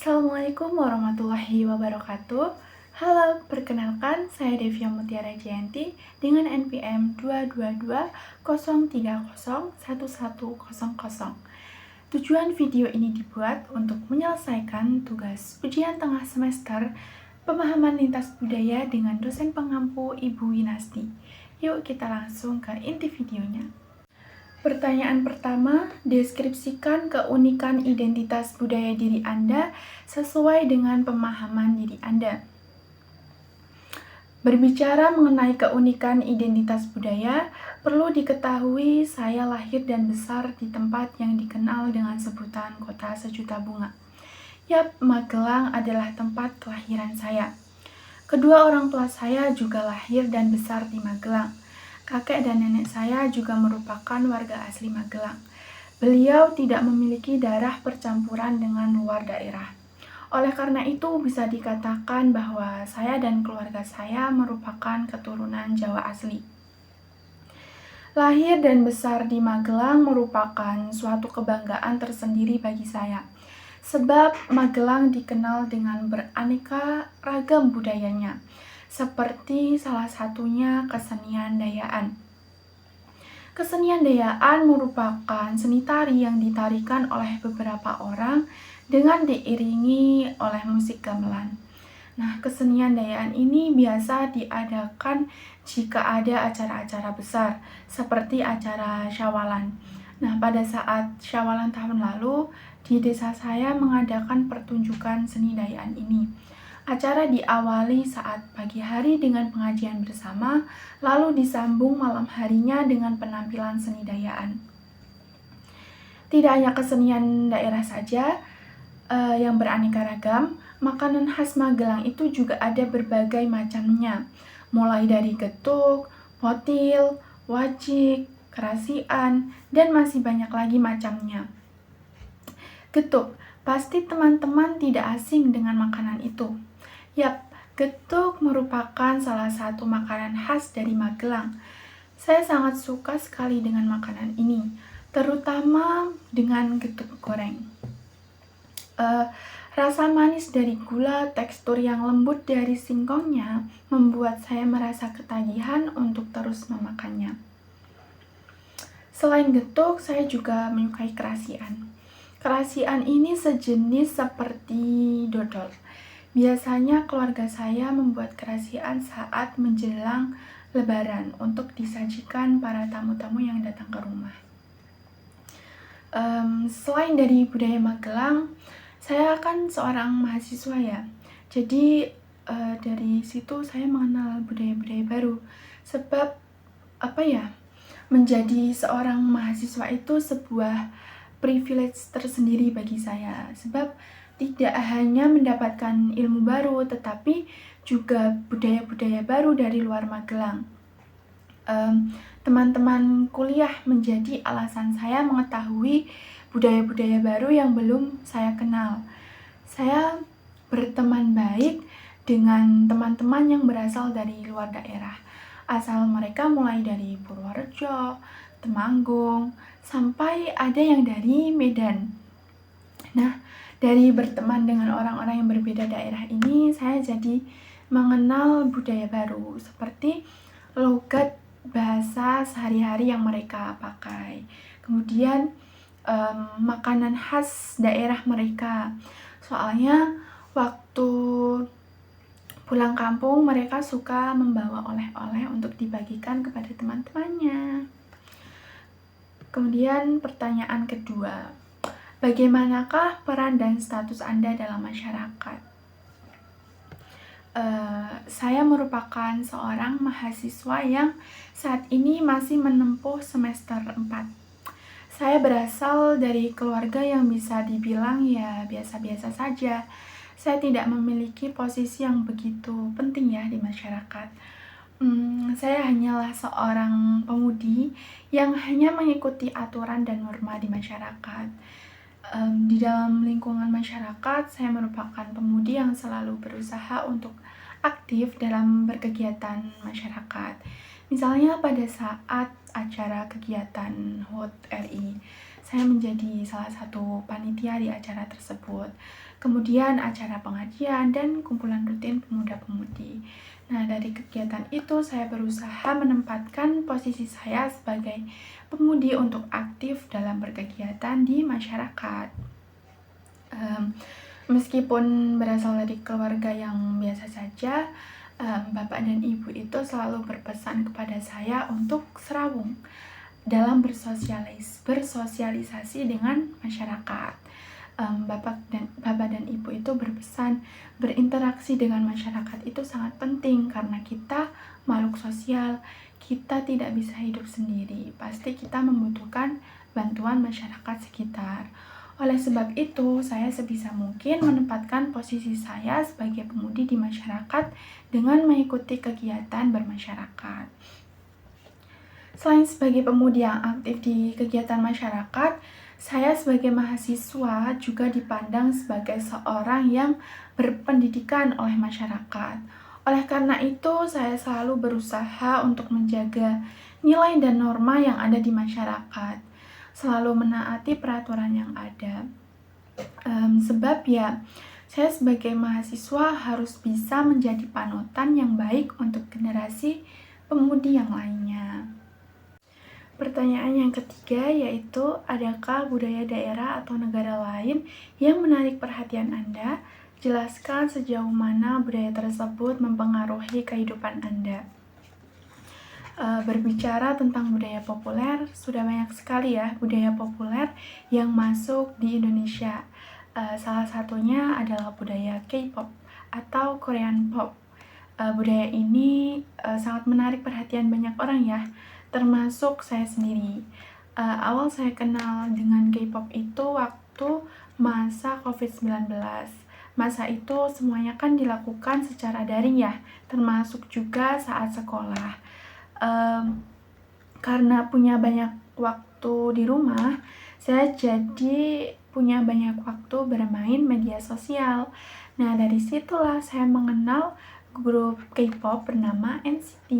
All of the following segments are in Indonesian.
Assalamualaikum warahmatullahi wabarakatuh. Halo, perkenalkan saya Devia Mutiara Jayanti dengan NPM 22203011100. Tujuan video ini dibuat untuk menyelesaikan tugas ujian tengah semester pemahaman lintas budaya dengan dosen pengampu Ibu Winasti. Yuk kita langsung ke inti videonya. Pertanyaan pertama, deskripsikan keunikan identitas budaya diri Anda sesuai dengan pemahaman diri Anda. Berbicara mengenai keunikan identitas budaya, perlu diketahui saya lahir dan besar di tempat yang dikenal dengan sebutan Kota Sejuta Bunga. Yap, Magelang adalah tempat kelahiran saya. Kedua orang tua saya juga lahir dan besar di Magelang. Kakek dan nenek saya juga merupakan warga asli Magelang. Beliau tidak memiliki darah percampuran dengan luar daerah. Oleh karena itu, bisa dikatakan bahwa saya dan keluarga saya merupakan keturunan Jawa asli. Lahir dan besar di Magelang merupakan suatu kebanggaan tersendiri bagi saya. Sebab Magelang dikenal dengan beraneka ragam budayanya, seperti salah satunya kesenian dayaan. Kesenian dayaan merupakan seni tari yang ditarikan oleh beberapa orang dengan diiringi oleh musik gamelan. Nah, kesenian dayaan ini biasa diadakan jika ada acara-acara besar, seperti acara Syawalan. Nah, pada saat Syawalan tahun lalu, di desa saya mengadakan pertunjukan seni dayaan ini. Acara diawali saat pagi hari dengan pengajian bersama, lalu disambung malam harinya dengan penampilan seni dayaan. Tidak hanya kesenian daerah saja yang beraneka ragam, makanan khas Magelang itu juga ada berbagai macamnya, mulai dari getuk, potil, wajik, kerasian, dan masih banyak lagi macamnya. Getuk, pasti teman-teman tidak asing dengan makanan itu. Yap, getuk merupakan salah satu makanan khas dari Magelang. Saya sangat suka sekali dengan makanan ini, terutama dengan getuk goreng. Rasa manis dari gula, tekstur yang lembut dari singkongnya membuat saya merasa ketagihan untuk terus memakannya. Selain getuk, saya juga menyukai kerasian. Kerasian ini sejenis seperti dodol. Biasanya keluarga saya membuat kerasian saat menjelang Lebaran untuk disajikan para tamu-tamu yang datang ke rumah. Selain dari budaya Magelang, saya kan seorang mahasiswa ya. Jadi dari situ saya mengenal budaya-budaya baru. Sebab menjadi seorang mahasiswa itu sebuah privilege tersendiri bagi saya. Sebab tidak hanya mendapatkan ilmu baru, tetapi juga budaya-budaya baru dari luar Magelang. Teman-teman kuliah menjadi alasan saya mengetahui budaya-budaya baru yang belum saya kenal. Saya berteman baik dengan teman-teman yang berasal dari luar daerah. Asal mereka mulai dari Purworejo, Temanggung, sampai ada yang dari Medan. Nah, dari berteman dengan orang-orang yang berbeda daerah ini, saya jadi mengenal budaya baru, seperti logat bahasa sehari-hari yang mereka pakai. Kemudian makanan khas daerah mereka. Soalnya waktu pulang kampung mereka suka membawa oleh-oleh untuk dibagikan kepada teman-temannya. Kemudian pertanyaan kedua, bagaimanakah peran dan status Anda dalam masyarakat? Saya merupakan seorang mahasiswa yang saat ini masih menempuh semester 4. Saya berasal dari keluarga yang bisa dibilang ya biasa-biasa saja. Saya tidak memiliki posisi yang begitu penting ya di masyarakat. Saya hanyalah seorang pemudi yang hanya mengikuti aturan dan norma di masyarakat. Di dalam lingkungan masyarakat, saya merupakan pemudi yang selalu berusaha untuk aktif dalam berkegiatan masyarakat. Misalnya pada saat acara kegiatan HUT RI, saya menjadi salah satu panitia di acara tersebut. kemudian acara pengajian, dan kumpulan rutin pemuda-pemudi. Nah, dari kegiatan itu saya berusaha menempatkan posisi saya sebagai pemudi untuk aktif dalam berkegiatan di masyarakat. Meskipun berasal dari keluarga yang biasa saja, bapak dan ibu itu selalu berpesan kepada saya untuk serawung dalam bersosialisasi dengan masyarakat. Bapak dan ibu itu berpesan berinteraksi dengan masyarakat itu sangat penting karena kita makhluk sosial, kita tidak bisa hidup sendiri, pasti kita membutuhkan bantuan masyarakat sekitar. Oleh sebab itu, saya sebisa mungkin menempatkan posisi saya sebagai pemudi di masyarakat dengan mengikuti kegiatan bermasyarakat. Selain sebagai pemudi yang aktif di kegiatan masyarakat, saya sebagai mahasiswa juga dipandang sebagai seorang yang berpendidikan oleh masyarakat. Oleh karena itu, saya selalu berusaha untuk menjaga nilai dan norma yang ada di masyarakat, selalu menaati peraturan yang ada. Sebab ya, saya sebagai mahasiswa harus bisa menjadi panutan yang baik untuk generasi pemudi yang lainnya. Pertanyaan yang ketiga yaitu, adakah budaya daerah atau negara lain yang menarik perhatian Anda? Jelaskan sejauh mana budaya tersebut mempengaruhi kehidupan Anda. Berbicara tentang budaya populer, sudah banyak sekali ya budaya populer yang masuk di Indonesia. Salah satunya adalah budaya K-pop atau Korean pop. Budaya ini sangat menarik perhatian banyak orang ya, termasuk saya sendiri. Awal saya kenal dengan K-pop itu waktu masa COVID-19. Masa itu semuanya kan dilakukan secara daring ya, termasuk juga saat sekolah. Karena punya banyak waktu di rumah, saya jadi punya banyak waktu bermain media sosial. Nah, dari situlah saya mengenal grup K-pop bernama NCT.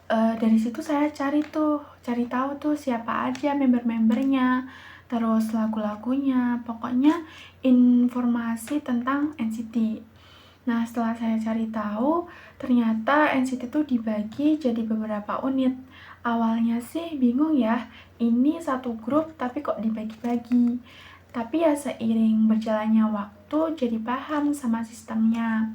Dari situ saya cari tahu tuh siapa aja member-membernya, terus lagu-lagunya, pokoknya informasi tentang NCT. Nah, setelah saya cari tahu, ternyata NCT itu dibagi jadi beberapa unit. Awalnya sih bingung ya, ini satu grup tapi kok dibagi-bagi. Tapi ya seiring berjalannya waktu jadi paham sama sistemnya.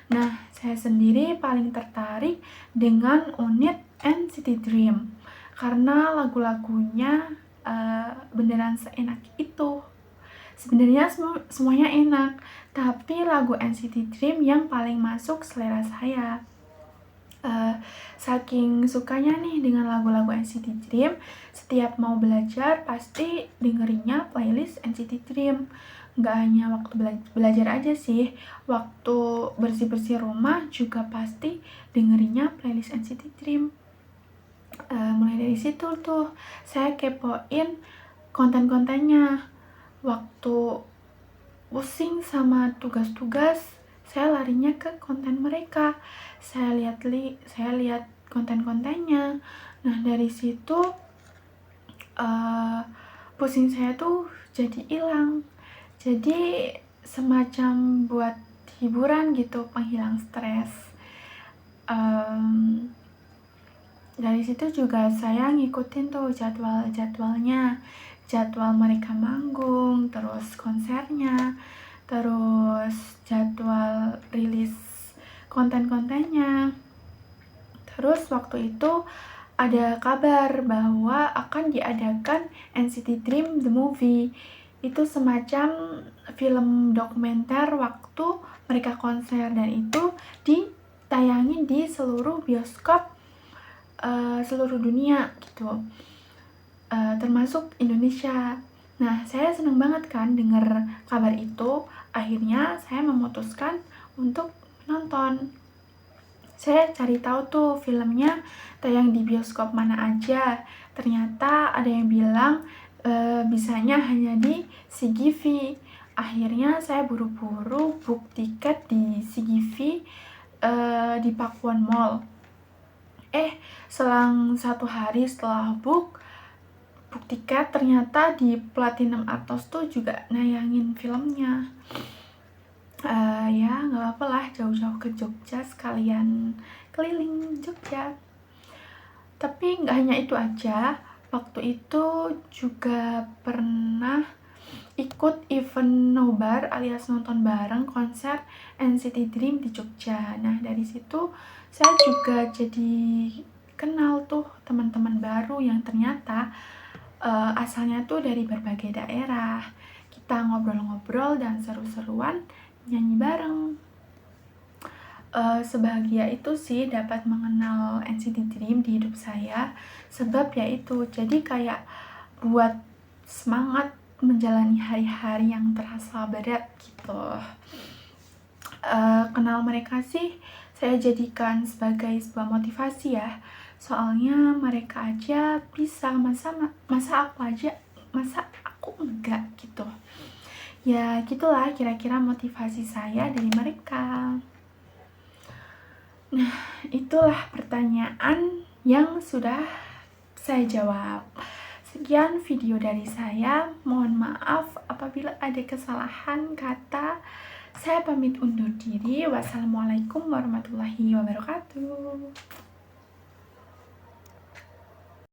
Nah, saya sendiri paling tertarik dengan unit NCT Dream karena lagu-lagunya beneran seenak itu. Sebenarnya semuanya enak, tapi lagu NCT Dream yang paling masuk selera saya. Saking sukanya nih dengan lagu-lagu NCT Dream, setiap mau belajar pasti dengerinnya playlist NCT Dream. Nggak hanya waktu belajar aja sih, waktu bersih-bersih rumah juga pasti dengerinnya playlist NCT Dream. Mulai dari situ tuh saya kepoin konten-kontennya. Waktu pusing sama tugas-tugas, saya larinya ke konten mereka. Saya lihat konten-kontennya. Nah, dari situ pusing saya tuh jadi hilang. Jadi semacam buat hiburan gitu, penghilang stres. Dari situ juga saya ngikutin tuh jadwal-jadwalnya, jadwal mereka manggung, terus konsernya, terus jadwal rilis konten-kontennya. Terus waktu itu ada kabar bahwa akan diadakan NCT Dream The Movie. Itu semacam film dokumenter waktu mereka konser, dan itu ditayangin di seluruh bioskop seluruh dunia gitu, termasuk Indonesia. Nah, saya seneng banget kan denger kabar itu. Akhirnya saya memutuskan untuk nonton. Saya cari tahu tuh filmnya tayang di bioskop mana aja. Ternyata ada yang bilang bisanya hanya di CGV. Akhirnya saya buru-buru book tiket di CGV di Pakuwon Mall. Selang 1 hari setelah book, book tiket, ternyata di Platinum Artos tuh juga nayangin filmnya. Ya nggak apa-apa lah, jauh-jauh ke Jogja sekalian keliling Jogja. Tapi nggak hanya itu aja, waktu itu juga pernah ikut event nobar alias nonton bareng konser NCT Dream di Jogja. Nah, dari situ saya juga jadi kenal tuh teman-teman baru yang ternyata asalnya tuh dari berbagai daerah. Kita ngobrol-ngobrol dan seru-seruan nyanyi bareng. Sebahagia itu sih dapat mengenal NCT Dream di hidup saya, sebab ya itu jadi kayak buat semangat menjalani hari-hari yang terasa berat gitu. Kenal mereka sih saya jadikan sebagai sebuah motivasi ya, soalnya mereka aja bisa, masa aku enggak gitu. Ya gitulah kira-kira motivasi saya dari mereka. Nah, itulah pertanyaan yang sudah saya jawab. Sekian video dari saya. Mohon maaf apabila ada kesalahan kata. Saya pamit undur diri. Wassalamualaikum warahmatullahi wabarakatuh.